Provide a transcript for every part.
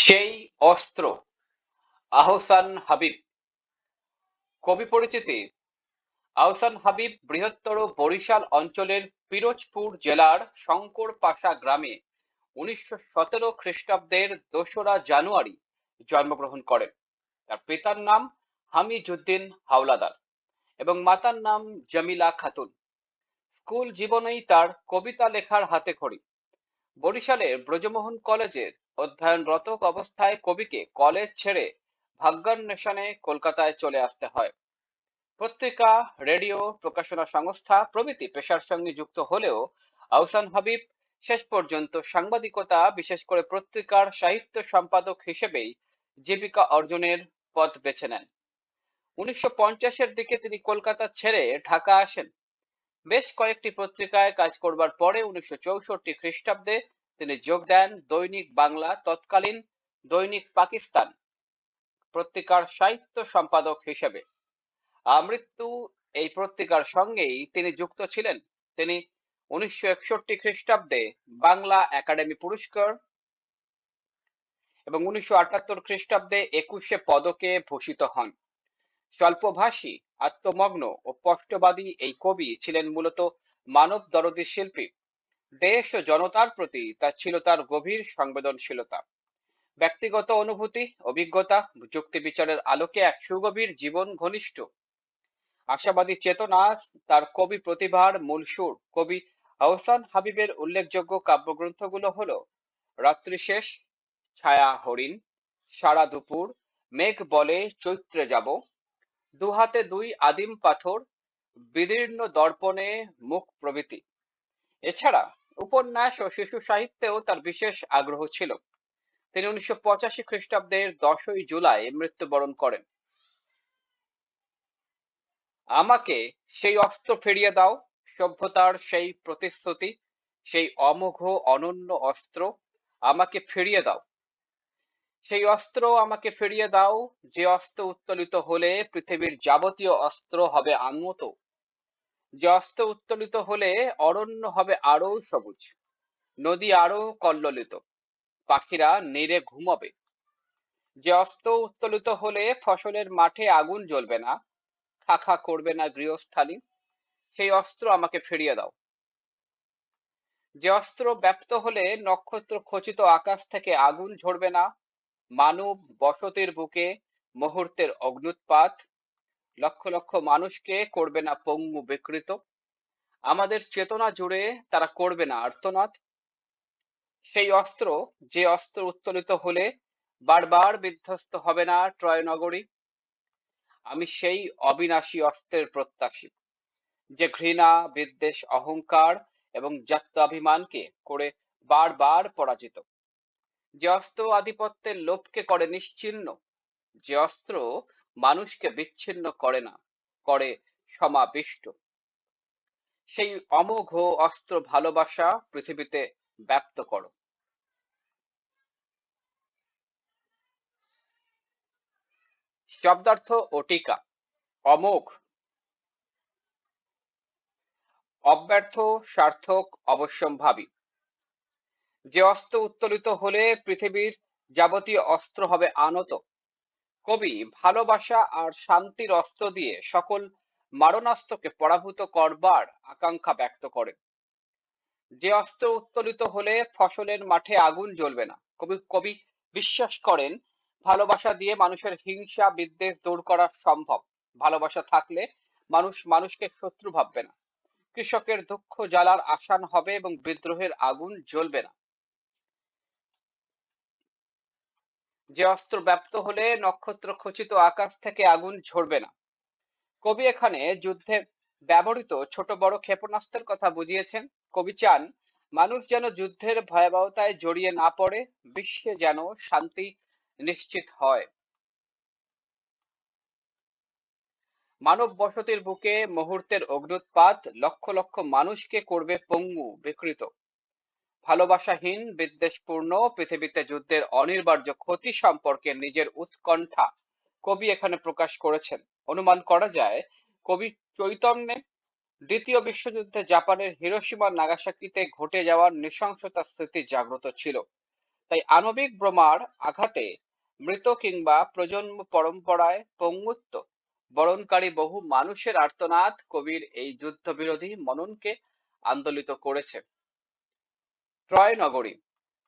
সেই অস্ত্র। আহসান হাবীব। কবি পরিচিতি। আহসান হাবীব বৃহত্তর বরিশাল অঞ্চলের পিরোজপুর জেলার শঙ্করপাশা গ্রামে ১৯১৭ খ্রিস্টাব্দের ২রা জানুয়ারি জন্মগ্রহণ করেন। তার পিতার নাম হামিজউদ্দিন হাওলাদার এবং মাতার নাম জামিলা খাতুন। স্কুল জীবনেই তার কবিতা লেখার হাতেখড়ি। বরিশালের ব্রজমোহন কলেজে অধ্যয়নরত অবস্থায় কবিকে কলেজ ছেড়ে ভাগ্যান্বেষণে কলকাতায় চলে আসতে হয়। পত্রিকা, রেডিও, প্রকাশনা সংস্থা প্রভৃতি পেশার সঙ্গে যুক্ত হলেও আহসান হাবীব শেষ পর্যন্ত সাংবাদিকতা, বিশেষ করে পত্রিকার সাহিত্য সম্পাদক হিসেবেই জীবিকা অর্জনের পথ বেছে নেন। ১৯৫০-এর দিকে তিনি কলকাতা ছেড়ে ঢাকা আসেন। বেশ কয়েকটি পত্রিকায় কাজ করবার পরে ১৯৬৪ খ্রিস্টাব্দে তিনি যোগ দেন দৈনিক বাংলা, তৎকালীন দৈনিক পাকিস্তান পত্রিকার সাহিত্য সম্পাদক হিসেবে। আমৃত্যু এই পত্রিকার সঙ্গেই তিনি যুক্ত ছিলেন। তিনি ১৯৬১ খ্রিস্টাব্দে বাংলা একাডেমি পুরস্কার এবং ১৯৭৮ খ্রিস্টাব্দে ২১শে পদকে ভূষিত হন। স্বল্পভাষী, আত্মমগ্ন ও স্পষ্টবাদী এই কবি ছিলেন মূলত মানব দরদী শিল্পী। দেশ ও জনতার প্রতি তার ছিল তার গভীর সংবেদনশীলতা। ব্যক্তিগত অনুভূতি, অভিজ্ঞতা, যুক্তি বিচারের আলোকে এক সুগভীর জীবন ঘনিষ্ঠ আশাবাদী চেতনা তার কবি প্রতিভার মূল সুর। কবি আহসান হাবীবের উল্লেখযোগ্য কাব্যগ্রন্থগুলো হলো রাত্রি শেষ, ছায়া হরিণ, সারা দুপুর, মেঘ বলে চৈত্রে যাব, দুহাতে দুই আদিম পাথর, বিদীর্ণ দর্পণে মুখ প্রভৃতি। এছাড়া উপন্যাস ও শিশু সাহিত্যেও তার বিশেষ আগ্রহ ছিল। তিনি ১৯৮৫ খ্রিস্টাব্দের ১০ই জুলাই মৃত্যুবরণ করেন। আমাকে সেই অস্ত্র ফিরিয়ে দাও, সভ্যতার সেই প্রতিশ্রুতি, সেই অমোঘ অনন্য অস্ত্র আমাকে ফিরিয়ে দাও। সেই অস্ত্র আমাকে ফিরিয়ে দাও, যে অস্ত্র উত্তোলিত হলে পৃথিবীর যাবতীয় অস্ত্র হবে আনত, যে অস্ত্র উত্তোলিত হলে অরণ্য হবে আরো সবুজ, নদী আরো কল্লোলিত, পাখিরা নীড়ে ঘুমাবে। যে অস্ত্র উত্তোলিত হলে ফসলের মাঠে আগুন জ্বলবে না, খা খা করবে না গৃহস্থালী, সেই অস্ত্র আমাকে ফিরিয়ে দাও। যে অস্ত্র ব্যপ্ত হলে নক্ষত্র খচিত আকাশ থেকে আগুন ঝরবে না, মানব বসতির বুকে মুহূর্তের অগ্ন্যুৎপাত, লক্ষ লক্ষ মানুষকে করবে না পঙ্গু বিকৃত, আমাদের চেতনা জুড়ে তারা করবে না আর্তনাদ। সেই অস্ত্র, যে অস্ত্র উত্তোলিত হলে বারবার বিধ্বস্ত হবে না ট্রয় নগরী। আমি সেই অবিনাশী অস্ত্রের প্রত্যাশী, যে ঘৃণা, বিদ্বেষ, অহংকার এবং জাত্যাভিমানকে করে বারবার পরাজিত, যে অস্ত্র আধিপত্যের লোভকে করে নিশ্চিহ্ন, যে অস্ত্র মানুষকে বিচ্ছিন্ন করে না, করে সমাবিষ্ট। সেই অমোঘ অস্ত্র ভালোবাসা পৃথিবীতে ব্যপ্ত করো। শব্দার্থ ও টিকা। অমোঘ, অব্যর্থ, সার্থক, অবশ্যম্ভাবী। যে অস্ত্র উত্তোলিত হলে পৃথিবীর যাবতীয় অস্ত্র হবে আনত। কবি ভালোবাসা আর শান্তির অস্ত্র দিয়ে সকল মারণাস্ত্রকে পরাভূত করবার আকাঙ্ক্ষা ব্যক্ত করেন। যে অস্ত্র উত্তোলিত হলে ফসলের মাঠে আগুন জ্বলবে না। কবি বিশ্বাস করেন ভালোবাসা দিয়ে মানুষের হিংসা বিদ্বেষ দূর করা সম্ভব। ভালোবাসা থাকলে মানুষ মানুষকে শত্রু ভাববে না, কৃষকের দুঃখ জ্বালার আসান হবে এবং বিদ্রোহের আগুন জ্বলবে না। যে অস্ত্র ব্যপ্ত হলে নক্ষত্র খচিত আকাশ থেকে আগুন ঝরবে না। কবি এখানে যুদ্ধে ব্যবহৃত ছোট বড় ক্ষেপণাস্ত্রের কথা বুঝিয়েছেন। কবি চান মানুষ যেন যুদ্ধের ভয়াবহতায় জড়িয়ে না পড়ে, বিশ্বে যেন শান্তি নিশ্চিত হয়। মানব বসতির বুকে মুহূর্তের অগ্ন্যুৎপাত লক্ষ লক্ষ মানুষকে করবে পঙ্গু বিকৃত। ভালোবাসাহীন বিদ্বেষপূর্ণ পৃথিবীতে যুদ্ধের অনিবার্য ক্ষতি সম্পর্কে নিজের উৎকণ্ঠা কবি এখানে প্রকাশ করেছেন। অনুমান করা যায় কবি চৈতন্যে দ্বিতীয় বিশ্বযুদ্ধে জাপানের হিরোশিমা নাগাসাকিতে ঘটে যাওয়ার নৃশংসতার স্মৃতি জাগ্রত ছিল। তাই আণবিক বোমার আঘাতে মৃত কিংবা প্রজন্ম পরম্পরায় পঙ্গুত্ব বরণকারী বহু মানুষের আর্তনাদ কবির এই যুদ্ধবিরোধী মননকে আন্দোলিত করেছে। ট্রয় নগরী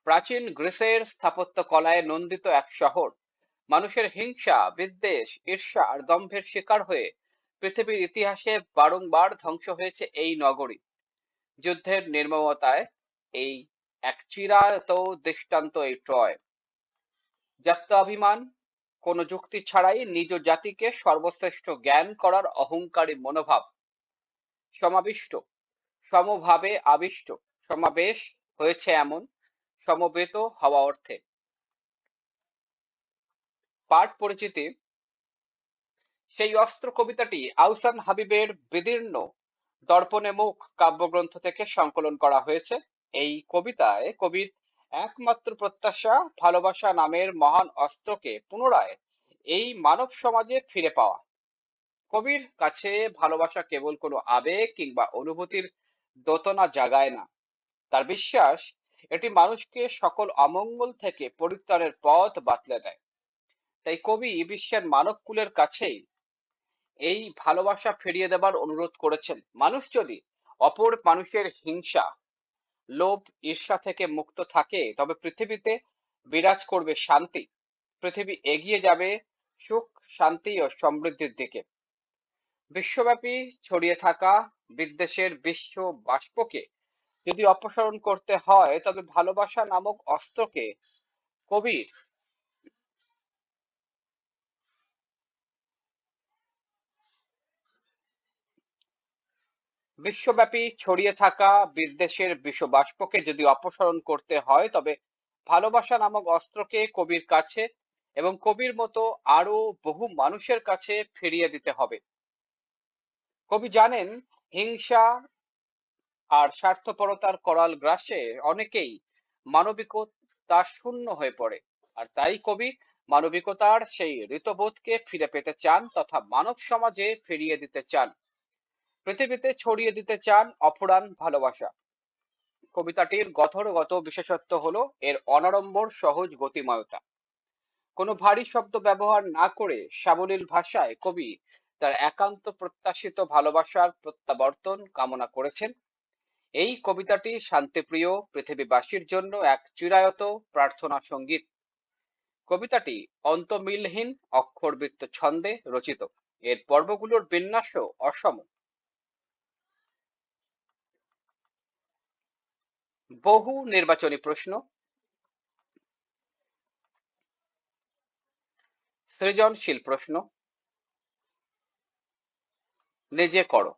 প্রাচীন গ্রিসের স্থাপত্য কলায় নন্দিত এক শহর। মানুষের হিংসা, বিদ্বেষ, ঈর্ষা আর দম্ভের শিকার হয়ে পৃথিবীর ইতিহাসে বারংবার ধ্বংস হয়েছে এই নগরী। যুদ্ধের নির্মমতায় এই এক চিরায়ত দৃষ্টান্ত এই ট্রয়। জাত্যাভিমান, কোনো যুক্তি ছাড়াই নিজ জাতিকে সর্বশ্রেষ্ঠ জ্ঞান করার অহংকারী মনোভাব সমাবিষ্ট, সমভাবে আবিষ্ট, সমাবেশ হয়েছে এমন, সমবেত হওয়া অর্থে। পাঠ পরিচিতি। সেই অস্ত্র কবিতাটি আহসান হাবীবের বিদীর্ণ দর্পণে মুখ কাব্যগ্রন্থ থেকে সংকলন করা হয়েছে। এই কবিতায় কবির একমাত্র প্রত্যাশা ভালোবাসা নামের মহান অস্ত্রকে পুনরায় এই মানব সমাজে ফিরে পাওয়া। কবির কাছে ভালোবাসা কেবল কোনো আবেগ কিংবা অনুভূতির দোতনা জাগায় না, তার বিশ্বাস এটি মানুষকে সকল অমঙ্গল থেকে পরিত্রাণের পথ বাতলে দেয়। তাই কবি বিশ্বের মানবকুলের কাছেই এই ভালোবাসা ফিরিয়ে দেবার অনুরোধ করেছেন। মানুষ যদি অপর মানুষের হিংসা, লোভ, ঈর্ষা থেকে মুক্ত থাকে তবে পৃথিবীতে বিরাজ করবে শান্তি। পৃথিবী এগিয়ে যাবে সুখ, শান্তি ও সমৃদ্ধির দিকে। বিশ্বব্যাপী ছড়িয়ে থাকা বিদ্বেষের বিশ্ব বাষ্পকে যদি অপসারণ করতে হয় তবে ভালোবাসা নামক অস্ত্রকে কবির বিশ্বব্যাপী ছড়িয়ে থাকা বিদ্বেষের বিষবাষ্পকে যদি অপসারণ করতে হয় তবে ভালোবাসা নামক অস্ত্রকে কবির কাছে এবং কবির মতো আরো বহু মানুষের কাছে ফিরিয়ে দিতে হবে। কবি জানেন হিংসা আর স্বার্থপরতার করাল গ্রাসে অনেকেই মানবিকতা শূন্য হয়ে পড়ে। আর তাই কবি মানবিকতার সেই ঋতবোধকে ফিরে পেতে চান তথা মানব সমাজে ফিরিয়ে দিতে চান, পৃথিবীতে ছড়িয়ে দিতে চান অফুরান ভালোবাসা। কবিতাটির গঠনগত বিশেষত্ব হলো এর অনাড়ম্বর সহজ গতিময়তা। কোনো ভারী শব্দ ব্যবহার না করে সাবলীল ভাষায় কবি তার একান্ত প্রত্যাশিত ভালোবাসার প্রত্যাবর্তন কামনা করেছেন। এই কবিতাটি শান্তিপ্রিয় পৃথিবীবাসীর জন্য এক চিরায়ত প্রার্থনা সঙ্গীত। কবিতাটি অন্তমিলহীন অক্ষরবৃত্ত ছন্দে রচিত। এর পর্বগুলোর বিন্যাসও অসম। বহু নির্বাচনী প্রশ্ন, সৃজনশীল প্রশ্ন, নিজে করো।